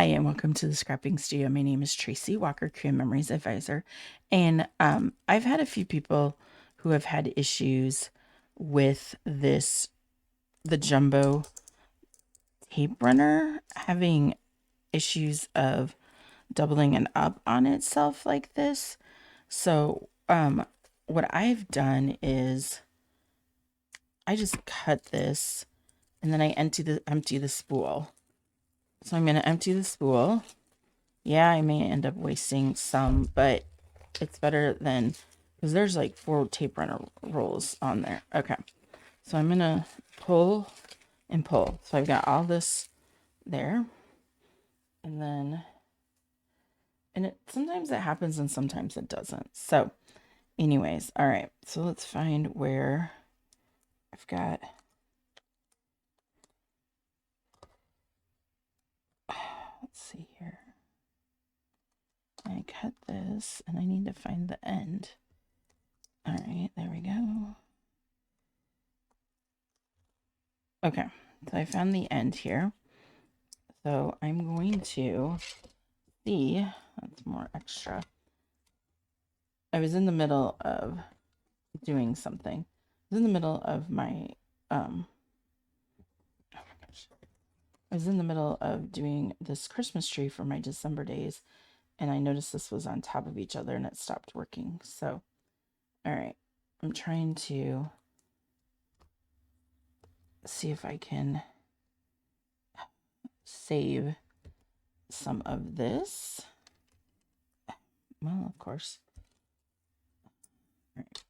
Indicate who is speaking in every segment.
Speaker 1: Hi, and welcome to the Scrapping Studio. My name is Tracy Walker, Creative Memories Advisor. And I've had a few people who have had issues with the jumbo tape runner, having issues of doubling and up on itself like this. So what I've done is I just cut this and then I empty the spool. So I'm going to empty the spool. Yeah, I may end up wasting some, but it's better than, because there's like 4 tape runner rolls on there. Okay, so I'm gonna pull and pull. So I've got all this there, and then, sometimes it happens and sometimes it doesn't. So anyways, all right, so let's find where I've got, let's see here. I cut this and I need to find the end. All right, there we go. Okay, so I found the end here. So I'm going to see, that's more extra. I was in the middle of doing something. I was in the middle of my, oh my gosh. I was in the middle of doing this Christmas tree for my December days, and I noticed this was on top of each other and it stopped working. So, all right, I'm trying to see if I can save some of this. Well, of course. All right.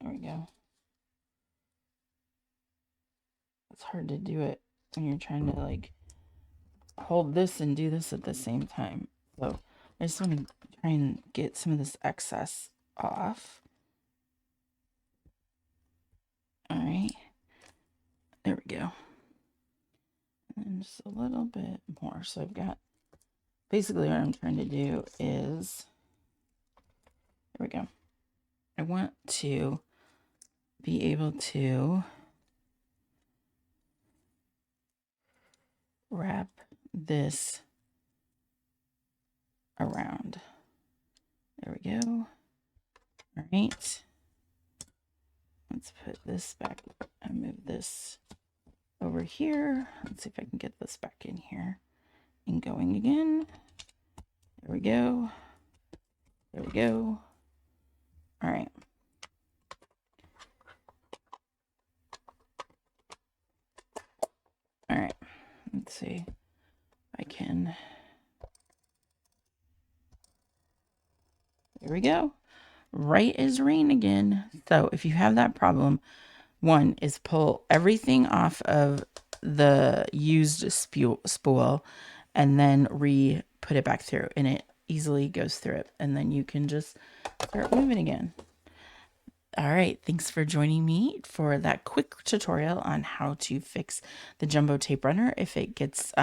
Speaker 1: There we go. It's hard to do it when you're trying to like hold this and do this at the same time. So I just want to try and get some of this excess off. All right, there we go. And just a little bit more. So I've got, basically what I'm trying to do is, there we go. I want to be able to wrap this around. There we go. All right. Let's put this back and move this over here. Let's see if I can get this back in here and going again. There we go. There we go. All right. All right. Let's see if I can. There we go. Right as rain again. So if you have that problem, one is pull everything off of the used spool and then put it back through, and it easily goes through it, and then you can just start moving again. All right, thanks for joining me for that quick tutorial on how to fix the jumbo tape runner if it gets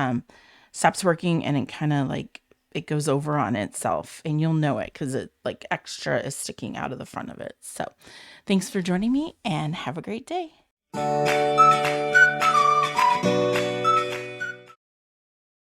Speaker 1: stops working and it kind of like it goes over on itself, and you'll know it because it like extra is sticking out of the front of it. So thanks for joining me and have a great day.